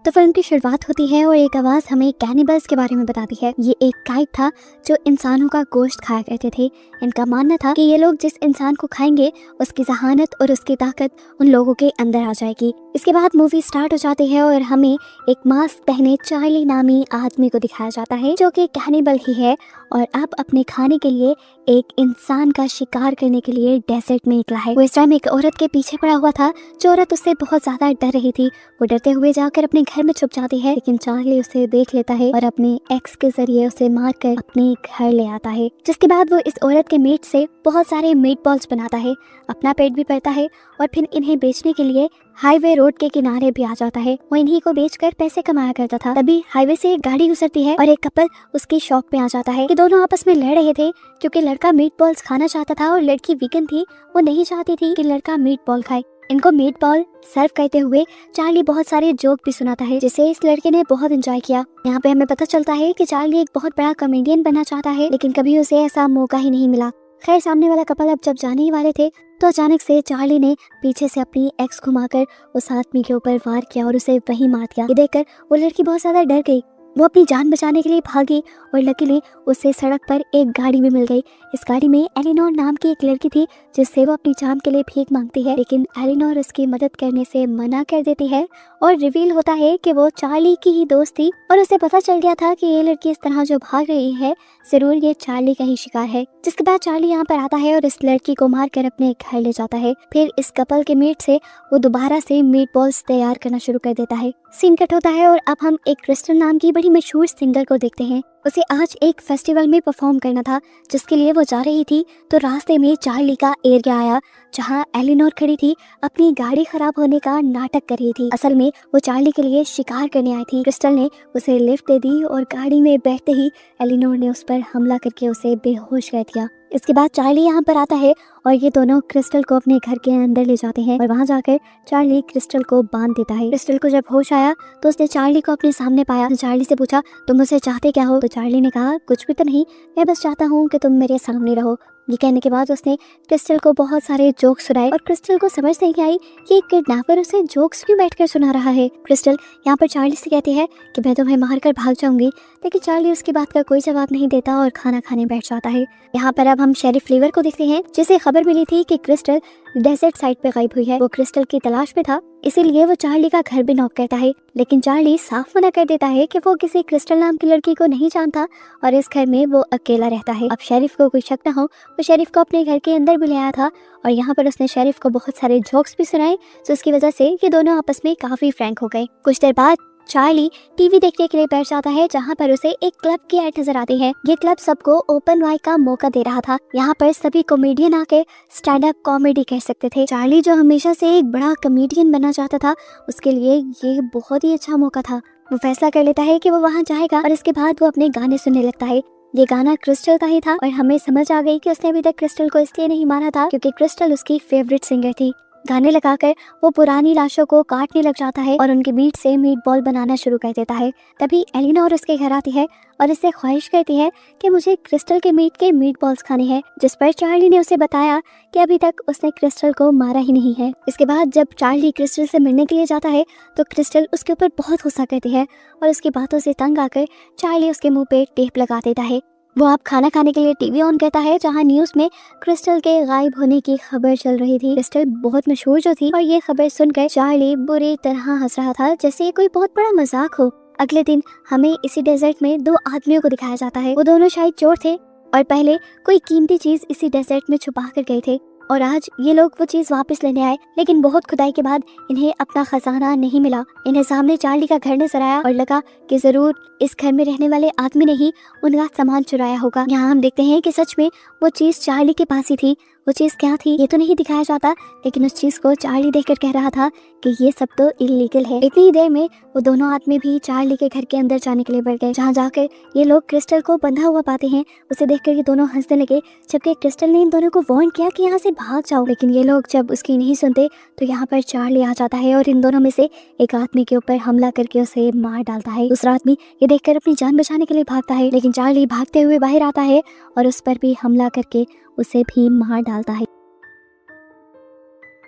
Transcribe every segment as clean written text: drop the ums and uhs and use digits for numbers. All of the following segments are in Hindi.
तो फिल्म की शुरुआत होती है और एक आवाज़ हमें कैनिबल्स के बारे में बताती है। ये एक ट्राइब था जो इंसानों का गोश्त खाया करते थे। इनका मानना था कि ये लोग जिस इंसान को खाएंगे उसकी जहानत और उसकी ताकत उन लोगों के अंदर आ जाएगी। इसके बाद मूवी स्टार्ट हो जाती है और हमें एक मास्क पहने चार्ली नामी आदमी को दिखाया जाता है जो कि कैनिबल ही है और अब अपने खाने के लिए एक इंसान का शिकार करने के लिए डेजर्ट में निकला है। वो इस टाइम एक औरत के पीछे पड़ा हुआ था। जो औरत उससे बहुत ज्यादा डर रही थी, वो डरते हुए जाकर अपने घर में छुप जाती है, लेकिन चार्ली उसे देख लेता है और अपने एक्स के जरिए उसे मारकर अपने घर ले आता है। जिसके बाद वो इस औरत के मीट से बहुत सारे मीट बॉल्स बनाता है, अपना पेट भी भरता है और फिर इन्हें बेचने के लिए हाईवे रोड के किनारे भी आ जाता है। वो इन्हीं को बेचकर पैसे कमाया करता था। तभी हाईवे से एक गाड़ी गुजरती है और एक कपल उसकी शॉप पे आ जाता है कि दोनों आपस में लड़ रहे थे क्योंकि लड़का मीट बॉल्स खाना चाहता था और लड़की वीगन थी, वो नहीं चाहती थी कि लड़का मीट बॉल खाए। इनको मीट बॉल सर्व करते हुए चार्ली बहुत सारे जोक भी सुनाता है जिसे इस लड़के ने बहुत एंजॉय किया। यहाँ पे हमें पता चलता है कि चार्ली एक बहुत बड़ा कॉमेडियन बनना चाहता है, लेकिन कभी उसे ऐसा मौका ही नहीं मिला। खैर, सामने वाला कपल अब जब जाने ही वाले थे तो अचानक से चार्ली ने पीछे से अपनी एक्स घुमाकर उस आदमी के ऊपर वार किया और उसे वहीं मार दिया। ये देखकर वो लड़की बहुत ज्यादा डर गई। वो अपनी जान बचाने के लिए भागी और लकीली उसे सड़क पर एक गाड़ी भी मिल गई। इस गाड़ी में एलिनोर नाम की एक लड़की थी जिससे वो अपनी जान के लिए भीख मांगती है, लेकिन एलिनोर उसकी मदद करने से मना कर देती है और रिवील होता है कि वो चार्ली की ही दोस्त थी और उसे पता चल गया था कि ये लड़की इस तरह जो भाग रही है जरूर ये चार्ली का ही शिकार है। जिसके बाद चार्ली यहाँ पर आता है और इस लड़की को मारकर अपने घर ले जाता है। फिर इस कपल के मीट से वो दोबारा से मीट बॉल्स तैयार करना शुरू कर देता है। सीन कट होता है और अब हम एक क्रिस्टल नाम की बड़ी मशहूर सिंगर को देखते हैं। उसे आज एक फेस्टिवल में परफॉर्म करना था जिसके लिए वो जा रही थी, तो रास्ते में चार्ली का एरिया आया जहाँ एलिनोर खड़ी थी, अपनी गाड़ी खराब होने का नाटक कर रही थी। असल में वो चार्ली के लिए शिकार करने आई थी। क्रिस्टल ने उसे लिफ्ट दे दी और गाड़ी में बैठते ही एलिनोर ने उस पर हमला करके उसे बेहोश कर दिया। इसके बाद चार्ली यहाँ पर आता है और ये दोनों क्रिस्टल को अपने घर के अंदर ले जाते हैं और वहाँ जाकर चार्ली क्रिस्टल को बांध देता है। क्रिस्टल को जब होश आया तो उसने चार्ली को अपने सामने पाया। चार्ली से पूछा, तुम मुझसे चाहते क्या हो? तो चार्ली ने कहा, कुछ भी तो नहीं, मैं बस चाहता हूँ कि तुम मेरे सामने रहो। ये कहने के बाद उसने क्रिस्टल को बहुत सारे जोक्स सुनाए और क्रिस्टल को समझ नहीं आई कि किडनैपर उसे जोक्स क्यों बैठकर सुना रहा है। क्रिस्टल यहाँ पर चार्ली से कहती है कि मैं तुम्हें मारकर भाग जाऊंगी, लेकिन चार्ली उसकी बात का कोई जवाब नहीं देता और खाना खाने बैठ जाता है। यहाँ पर अब हम शेरिफ लीवर को देखते हैं जिसे खबर मिली थी कि क्रिस्टल डेजर्ट साइड पे गायब हुई है। वो क्रिस्टल की तलाश में था, इसीलिए वो चार्ली का घर भी नॉक करता है, लेकिन चार्ली साफ मना कर देता है कि वो किसी क्रिस्टल नाम की लड़की को नहीं जानता और इस घर में वो अकेला रहता है। अब शेरिफ को कोई शक न हो, वो शेरिफ को अपने घर के अंदर भी ले आया था और यहाँ पर उसने शेरिफ को बहुत सारे जोक्स भी सुनाए, जिसकी वजह से ये दोनों आपस में काफी फ्रैंक हो गए। कुछ देर बाद चार्ली टीवी देखने के लिए बैठ जाता है जहाँ पर उसे एक क्लब की ऐड नजर आती है। ये क्लब सबको ओपन माइक का मौका दे रहा था। यहाँ पर सभी कॉमेडियन आके स्टैंड अप कॉमेडी कर सकते थे। चार्ली जो हमेशा से एक बड़ा कॉमेडियन बनना चाहता था, उसके लिए ये बहुत ही अच्छा मौका था। वो फैसला कर लेता है कि वो वहाँ जाएगा और इसके बाद वो अपने गाने सुनने लगता है। ये गाना क्रिस्टल का ही था और हमें समझ आ गई कि उसने अभी तक क्रिस्टल को इसलिए नहीं मारा था क्योंकि क्रिस्टल उसकी फेवरेट सिंगर थी। गाने लगाकर वो पुरानी लाशों को काटने लग जाता है और उनके मीट से मीट बॉल बनाना शुरू कर देता है। तभी एलिनोर उसके घर आती है और इससे ख्वाहिश करती है कि मुझे क्रिस्टल के मीट बॉल्स खाने हैं, जिस पर चार्ली ने उसे बताया कि अभी तक उसने क्रिस्टल को मारा ही नहीं है। इसके बाद जब चार्ली क्रिस्टल से मिलने के लिए जाता है तो क्रिस्टल उसके ऊपर बहुत गुस्सा करती है और उसकी बातों से तंग आकर चार्ली उसके मुंह पे टेप लगा देता है। वो अब खाना खाने के लिए टीवी ऑन करता है जहां न्यूज़ में क्रिस्टल के गायब होने की खबर चल रही थी। क्रिस्टल बहुत मशहूर जो थी और ये खबर सुनकर चार्ली बुरी तरह हंस रहा था जैसे ये कोई बहुत बड़ा मजाक हो। अगले दिन हमें इसी डेजर्ट में दो आदमियों को दिखाया जाता है। वो दोनों शायद चोर थे और पहले कोई कीमती चीज इसी डेजर्ट में छुपा कर गए थे और आज ये लोग वो चीज वापस लेने आए, लेकिन बहुत खुदाई के बाद इन्हें अपना खजाना नहीं मिला। इन्हें सामने चार्ली का घर नजर आया और लगा कि जरूर इस घर में रहने वाले आदमी ने ही उनका सामान चुराया होगा। यहाँ हम देखते हैं कि सच में वो चीज चार्ली के पास ही थी। वो चीज क्या थी ये तो नहीं दिखाया जाता, लेकिन उस चीज को चार्ली देखकर कह रहा था कि ये सब तो इलीगल है। इतनी देर में वो दोनों आदमी भी चार्ली के घर के अंदर जाने के लिए बढ़ गए, जहाँ जाकर ये लोग क्रिस्टल को बंधा हुआ पाते हैं। उसे देखकर ये दोनों हंसने लगे, जबकि क्रिस्टल ने इन दोनों को वार्न किया कि यहाँ से भाग जाओ, लेकिन ये लोग जब उसकी नहीं सुनते तो यहाँ पर चार्ली आ जाता है और इन दोनों में से एक आदमी के ऊपर हमला करके उसे मार डालता है। दूसरा आदमी ये देखकर अपनी जान बचाने के लिए भागता है, लेकिन चार्ली भागते हुए बाहर आता है और उस पर भी हमला करके उसे भी मार डालता है।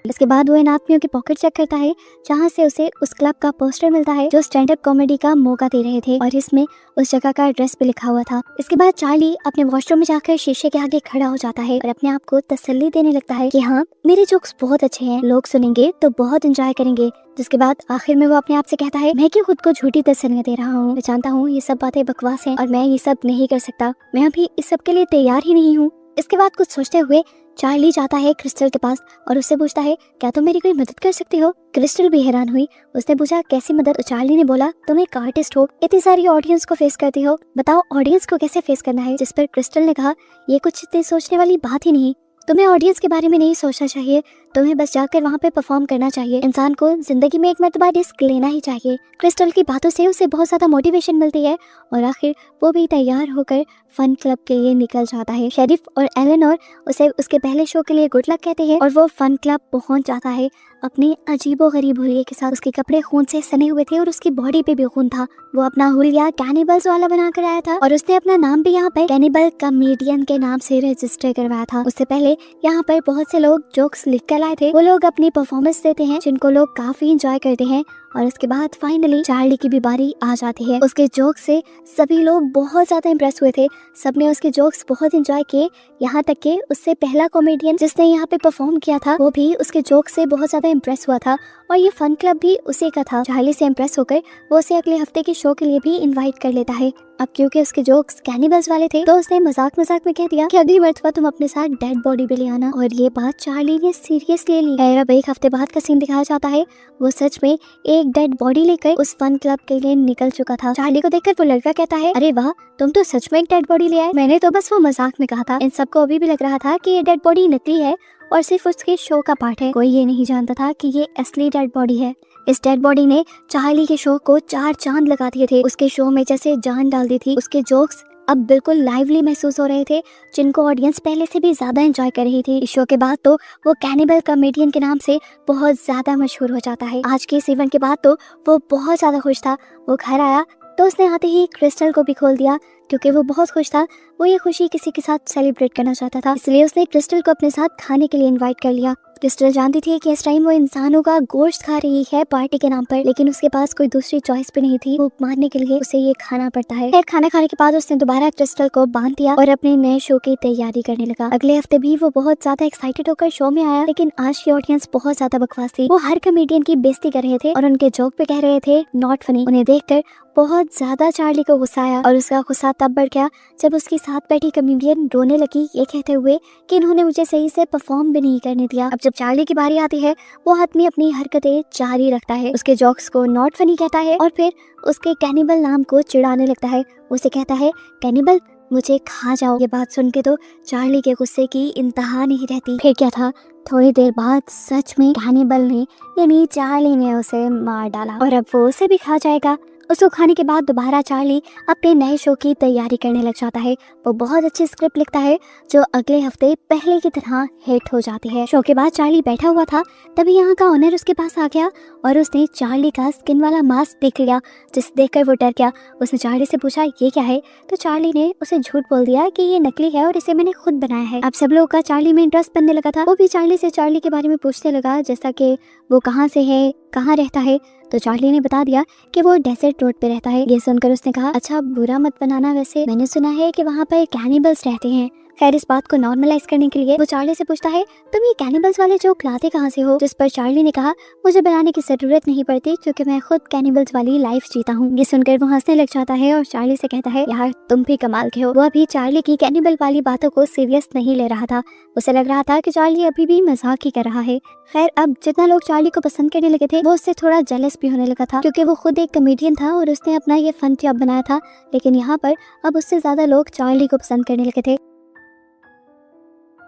इसके बाद वो इन आदमियों की पॉकेट चेक करता है जहाँ से उसे उस क्लब का पोस्टर मिलता है जो स्टैंड अप कॉमेडी का मौका दे रहे थे और इसमें उस जगह का एड्रेस भी लिखा हुआ था। इसके बाद चार्ली अपने वॉशरूम में जाकर शीशे के आगे खड़ा हो जाता है और अपने आप को तसल्ली देने लगता है कि हाँ, मेरे जोक्स बहुत अच्छे हैं, लोग सुनेंगे तो बहुत एंजॉय करेंगे। जिसके बाद आखिर में वो अपने आप से कहता है, मैं क्यों खुद को झूठी तसल्लियां दे रहा हूँ, मैं जानता हूँ ये सब बातें बकवास हैं और मैं ये सब नहीं कर सकता, मैं अभी इस सब के लिए तैयार ही नहीं हूँ। इसके बाद कुछ सोचते हुए चार्ली जाता है क्रिस्टल के पास और उससे पूछता है, क्या तुम मेरी कोई मदद कर सकती हो? क्रिस्टल भी हैरान हुई। उसने पूछा, कैसी मदद? चार्ली ने बोला, तुम एक आर्टिस्ट हो, इतनी सारी ऑडियंस को फेस करती हो, बताओ ऑडियंस को कैसे फेस करना है। जिस पर क्रिस्टल ने कहा, ये कुछ इतनी सोचने वाली बात ही नहीं, तुम्हें ऑडियंस के बारे में नहीं सोचना चाहिए, तुम्हें बस जाकर वहाँ पे परफॉर्म करना चाहिए। इंसान को जिंदगी में एक मर्तबा रिस्क लेना ही चाहिए। क्रिस्टल की बातों से उसे बहुत ज्यादा मोटिवेशन मिलती है और आखिर वो भी तैयार होकर फन क्लब के लिए निकल जाता है। शेरिफ और एलेनोर उसे उसके पहले शो के लिए गुड लक कहते हैं और वो फन क्लब पहुंच जाता है अपने अजीबो गरीब हुलिये के साथ। उसके कपड़े खून से सने हुए थे और उसकी बॉडी पे भी खून था। वो अपना हुलिया कैनिबल्स वाला बना कर आया था और उसने अपना नाम भी यहाँ पर कैनिबल कॉमेडियन के नाम से रजिस्टर करवाया था। उससे पहले यहाँ पर बहुत से लोग जोक्स लिख कर आए थे, वो लोग अपनी परफॉर्मेंस देते हैं जिनको लोग काफी एंजॉय करते हैं और उसके बाद फाइनली चार्ली की भी बारी आ जाती है। उसके जोक्स से सभी लोग बहुत ज्यादा इम्प्रेस हुए थे, सबने उसके जोक्स बहुत एंजॉय किए, यहाँ तक कि उससे पहला कॉमेडियन जिसने यहाँ पे परफॉर्म किया था वो भी उसके जोक से बहुत ज्यादा इम्प्रेस हुआ था और ये फन क्लब भी उसी का था। चार्ली से इम्प्रेस होकर वो उसे अगले हफ्ते के शो के लिए भी इनवाइट कर लेता है। अब क्योंकि उसके जोक्स कैनिबल्स वाले थे तो उसने मजाक मजाक में कह दिया कि अगली मर्तबा तुम अपने साथ डेड बॉडी भी ले आना, और ये बात चार्ली ने सीरियसली ली। अब एक हफ्ते बाद का सीन दिखाया जाता है, वो सच में एक डेड बॉडी लेकर उस फन क्लब के लिए निकल चुका था। चार्ली को देखकर वो लड़का कहता है, अरे वाह, तुम तो सच में एक डेड बॉडी ले आए, मैंने तो बस वो मजाक में कहा था। इन सबको अभी भी लग रहा था कि ये डेड बॉडी नकली है और सिर्फ उसके शो का पार्ट है। कोई ये नहीं जानता था कि ये असली डेड बॉडी है। इस डेड बॉडी ने चार्ली के शो को 4 चांद लगा दिए थे, उसके शो में जैसे जान डाल दी थी। उसके जोक्स अब बिल्कुल लाइवली महसूस हो रहे थे जिनको ऑडियंस पहले से भी ज्यादा एंजॉय कर रही थी। इस शो के बाद तो वो कैनिबल कॉमेडियन के नाम से बहुत ज्यादा मशहूर हो जाता है। आज के इस इवेंट के बाद तो वो बहुत ज्यादा खुश था। वो घर आया तो उसने आते ही क्रिस्टल को भी खोल दिया क्योंकि वो बहुत खुश था। वो ये खुशी किसी के साथ सेलिब्रेट करना चाहता था, इसलिए उसने क्रिस्टल को अपने साथ खाने के लिए इनवाइट कर लिया। क्रिस्टल जानती थी कि इस टाइम वो इंसानों का गोश्त खा रही है पार्टी के नाम पर, लेकिन उसके पास कोई दूसरी चॉइस भी नहीं थी। भूख मारने के लिए उसे ये खाना पड़ता है। खाना खाने के बाद उसने दोबारा क्रिस्टल को बांध दिया और अपने नए शो की तैयारी करने लगा। अगले हफ्ते भी वो बहुत ज्यादा एक्साइटेड होकर शो में आया, लेकिन आज की ऑडियंस बहुत ज्यादा बकवास थी। वो हर कॉमेडियन की बेइज्जती कर रहे थे और उनके जोक पे कह रहे थे नॉट फनी। उन्हें देखकर बहुत ज्यादा चार्ली को गुस्सा आया और उसका गुस्सा तब बढ़ गया जब उसके साथ बैठी कॉमेडियन रोने लगी ये कहते हुए कि इन्होंने मुझे सही से परफॉर्म भी नहीं करने दिया। अब जब चार्ली की बारी आती है वो आदमी अपनी हरकतें जारी रखता है, उसके जोक्स को नॉट फनी कहता है और फिर उसके कैनिबल नाम को चिढ़ाने लगता है। उसे कहता है, कैनिबल मुझे खा जाओ। ये बात सुन के तो चार्ली के गुस्से की इंतहा नहीं रहती। फिर क्या था, थोड़ी देर बाद सच में कैनिबल ने यानी चार्ली ने उसे मार डाला और अब वो उसे भी खा जाएगा। उसको खाने के बाद दोबारा चार्ली अपने नए शो की तैयारी करने लग जाता है। वो बहुत अच्छी स्क्रिप्ट लिखता है जो अगले हफ्ते पहले की तरह हिट हो जाती है। शो के बाद चार्ली बैठा हुआ था, तभी यहाँ का ओनर उसके पास आ गया और उसने चार्ली का स्किन वाला मास्क देख लिया, जिसे देखकर वो डर गया। उसने चार्ली से पूछा ये क्या है, तो चार्ली ने उसे झूठ बोल दिया कि ये नकली है और इसे मैंने खुद बनाया है। अब सब लोगों का चार्ली में इंटरेस्ट बनने लगा था। वो भी चार्ली से चार्ली के बारे में पूछने लगा, जैसा कि वो कहाँ से है, कहाँ रहता है। तो चार्ली ने बता दिया कि वो डेजर्ट रोड पे रहता है। ये सुनकर उसने कहा, अच्छा बुरा मत बनाना, वैसे मैंने सुना है कि वहाँ पर कैनिबल्स रहते हैं। खैर इस बात को नॉर्मलाइज करने के लिए वो चार्ली से पूछता है, तुम ये कैनिबल्स वाले जोक लाते कहाँ से हो? जिस पर चार्ली ने कहा, मुझे बनाने की जरूरत नहीं पड़ती क्योंकि मैं खुद कैनिबल्स वाली लाइफ जीता हूँ। ये सुनकर वो हंसने लग जाता है और चार्ली से कहता है, यार तुम भी कमाल के हो। वो अभी चार्ली की कैनिबल वाली बातों को सीरियस नहीं ले रहा था, उसे लग रहा था कि चार्ली अभी भी मजाक ही कर रहा है। खैर अब जितना लोग चार्ली को पसंद करने लगे थे वो उससे थोड़ा जेलस भी होने लगा था क्योंकि वो खुद एक कॉमेडियन था और उसने अपना ये फन क्लब बनाया था, लेकिन यहाँ पर अब उससे ज्यादा लोग चार्ली को पसंद करने लगे थे।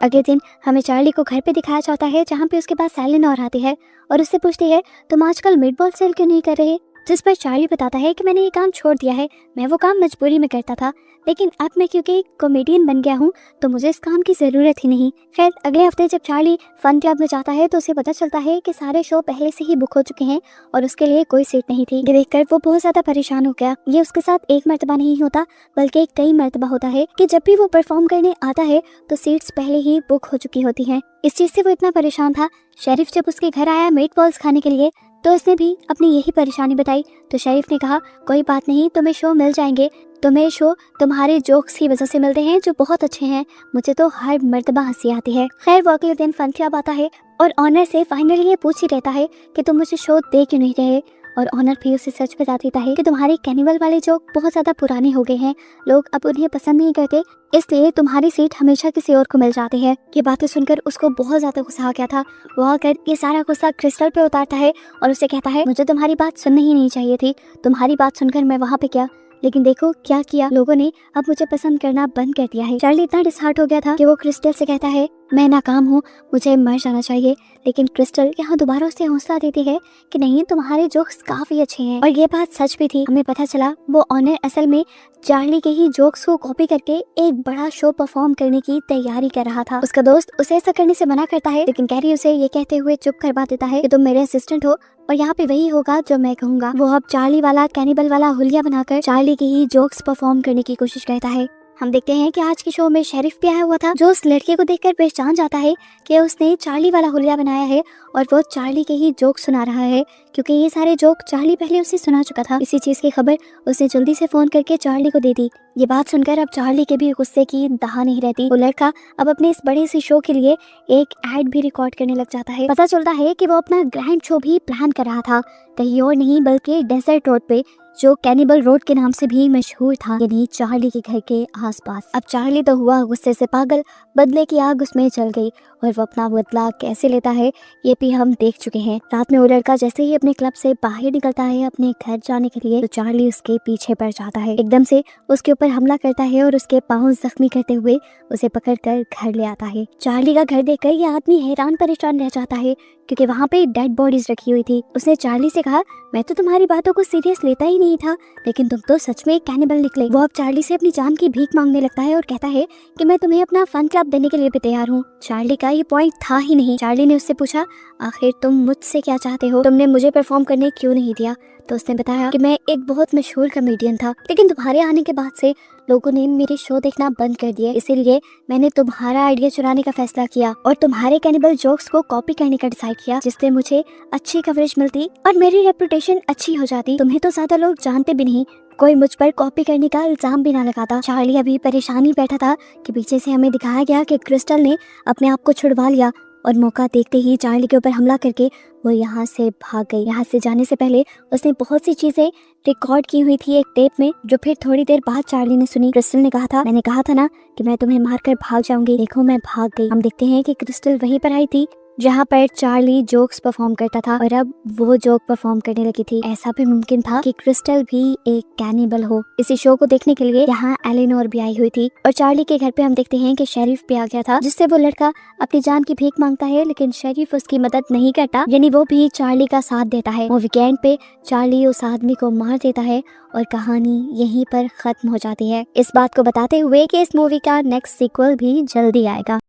अगले दिन हमें चार्ली को घर पे दिखाया जाता है जहाँ पे उसके पास एलेनोर आती है और उससे पूछती है, तुम आजकल मीटबॉल सेल क्यों नहीं कर रहे? जिस पर चार्ली बताता है कि मैंने ये काम छोड़ दिया है, मैं वो काम मजबूरी में करता था, लेकिन अब मैं क्योंकि एक कॉमेडियन बन गया हूँ तो मुझे इस काम की ज़रूरत ही नहीं। खैर अगले हफ्ते जब चार्ली फन क्लब में जाता है तो उसे पता चलता है कि सारे शो पहले से ही बुक हो चुके हैं और उसके लिए कोई सीट नहीं थी। ये देखकर वो बहुत ज़्यादा परेशान हो गया। ये उसके साथ एक मरतबा नहीं होता बल्कि कई मरतबा होता है कि जब भी वो परफॉर्म करने आता है तो सीट्स पहले ही बुक हो चुकी होती हैं। इस चीज़ से वो इतना परेशान था। शेरिफ जब उसके घर आया मीट बॉल्स खाने के लिए तो उसने भी अपनी यही परेशानी बताई। तो शेरिफ ने कहा कोई बात नहीं, तुम्हें शो मिल जाएंगे, तुम्हें शो तुम्हारे जोक्स की वजह से मिलते हैं जो बहुत अच्छे हैं, मुझे तो हर मर्तबा हंसी आती है। खैर वो अगले दिन फन क्लब आता है और ऑनर से फाइनली ये पूछ ही रहता है कि तुम मुझे शो दे क्यों नहीं रहे, और ऑनर भी उसे सच बता देता है कि तुम्हारे कैनिबल वाले जोक बहुत ज़्यादा पुराने हो गए हैं, लोग अब उन्हें पसंद नहीं करते, इसलिए तुम्हारी सीट हमेशा किसी और को मिल जाती है। ये बातें सुनकर उसको बहुत ज़्यादा गुस्सा आ गया था। वो आकर ये सारा गुस्सा क्रिस्टल पे उतारता है और उसे कहता है मुझे तुम्हारी बात सुननी ही नहीं चाहिए थी, तुम्हारी बात सुनकर मैं वहाँ पे गया, लेकिन देखो क्या किया, लोगों ने अब मुझे पसंद करना बंद कर दिया है। चार्ली इतना डिसहार्ट हो गया था कि वो क्रिस्टल से कहता है मैं नाकाम हूँ, मुझे मर जाना चाहिए, लेकिन क्रिस्टल यहाँ दोबारा उसे हौसला देती है कि नहीं तुम्हारे जोक्स काफी अच्छे हैं। और ये बात सच भी थी। हमें पता चला वो ऑनर असल में चार्ली के ही जोक्स को कॉपी करके एक बड़ा शो परफॉर्म करने की तैयारी कर रहा था। उसका दोस्त उसे ऐसा करने से मना करता है, लेकिन कैरी उसे ये कहते हुए चुप करवा देता है कि तुम मेरे असिस्टेंट हो और यहाँ पे वही होगा जो मैं कहूँगा। वो अब चार्ली वाला कैनिबल वाला हुलिया बनाकर चार्ली के ही जोक्स परफॉर्म करने की कोशिश करता है। हम देखते हैं कि आज के शो में शेरिफ भी आया हुआ था जो उस लड़के को देखकर पहचान जाता है कि उसने चार्ली वाला हुलिया बनाया है और वो चार्ली के ही जोक सुना रहा है, क्योंकि ये सारे जोक चार्ली पहले उसे सुना चुका था। इसी चीज की खबर उसने जल्दी से फोन करके चार्ली को दे दी। ये बात सुनकर अब चार्ली के भी गुस्से की दहा नहीं रहती। वो लड़का अब अपने इस बड़े से शो के लिए एक एड भी रिकॉर्ड करने लग जाता है। पता चलता है कि वो अपना ग्रैंड शो भी प्लान कर रहा था, कहीं और नहीं बल्कि डेजर्ट रोड पे, जो कैनिबल रोड के नाम से भी मशहूर था, यानी चार्ली के घर के आसपास। अब चार्ली तो हुआ गुस्से से पागल, बदले की आग उसमें जल गई और वो अपना बदला कैसे लेता है ये भी हम देख चुके हैं। रात में वो लड़का जैसे ही अपने क्लब से बाहर निकलता है अपने घर जाने के लिए तो चार्ली उसके पीछे पड़ जाता है, एकदम से उसके ऊपर हमला करता है और उसके पाँव जख्मी करते हुए उसे पकड़कर घर ले आता है। चार्ली का घर देखकर ये आदमी हैरान परेशान रह जाता है क्योंकि वहाँ पे डेड बॉडीज रखी हुई थी। उसने चार्ली से कहा मैं तो तुम्हारी बातों को सीरियस लेता ही नहीं था, लेकिन तुम तो सच में एक कैनिबल निकले। वो अब चार्ली से अपनी जान की भीख मांगने लगता है और कहता है कि मैं तुम्हें अपना फन क्लब देने के लिए भी तैयार हूँ। चार्ली का ये पॉइंट था ही नहीं। चार्ली ने उससे पूछा आखिर तुम मुझसे क्या चाहते हो, तुमने मुझे परफॉर्म करने क्यों नहीं दिया? तो उसने बताया कि मैं एक बहुत मशहूर कॉमेडियन था, लेकिन तुम्हारे आने के बाद से लोगों ने मेरे शो देखना बंद कर दिया, इसीलिए मैंने तुम्हारा आइडिया चुराने का फैसला किया और तुम्हारे कैनिबल जोक्स को कॉपी करने का डिसाइड किया, जिससे मुझे अच्छी कवरेज मिलती और मेरी रेपुटेशन अच्छी हो जाती। तुम्हें तो ज्यादा लोग जानते भी नहीं, कोई मुझ पर कॉपी करने का इल्जाम भी ना लगाता। चार्ली अभी परेशानी बैठा था कि पीछे से हमें दिखाया गया कि क्रिस्टल ने अपने आप को छुड़वा लिया और मौका देखते ही चार्ली के ऊपर हमला करके वो यहाँ से भाग गई। यहाँ से जाने से पहले उसने बहुत सी चीजें रिकॉर्ड की हुई थी एक टेप में, जो फिर थोड़ी देर बाद चार्ली ने सुनी। क्रिस्टल ने कहा था मैंने कहा था ना कि मैं तुम्हें मारकर भाग जाऊंगी, देखो मैं भाग गई। हम देखते हैं कि क्रिस्टल वहीं पर आई थी जहाँ पर चार्ली जोक्स परफॉर्म करता था और अब वो जोक परफॉर्म करने लगी थी। ऐसा भी मुमकिन था कि क्रिस्टल भी एक कैनिबल हो। इसी शो को देखने के लिए यहाँ एलेनोर भी आई हुई थी और चार्ली के घर पे हम देखते हैं कि शेरिफ भी आ गया था, जिससे वो लड़का अपनी जान की भीख मांगता है, लेकिन शेरिफ उसकी मदद नहीं करता, यानी वो भी चार्ली का साथ देता है। वो वीकेंड पे चार्ली उस आदमी को मार देता है और कहानी यहीं पर खत्म हो जाती है, इस बात को बताते हुए कि इस मूवी का नेक्स्ट सीक्वल भी जल्दी आएगा।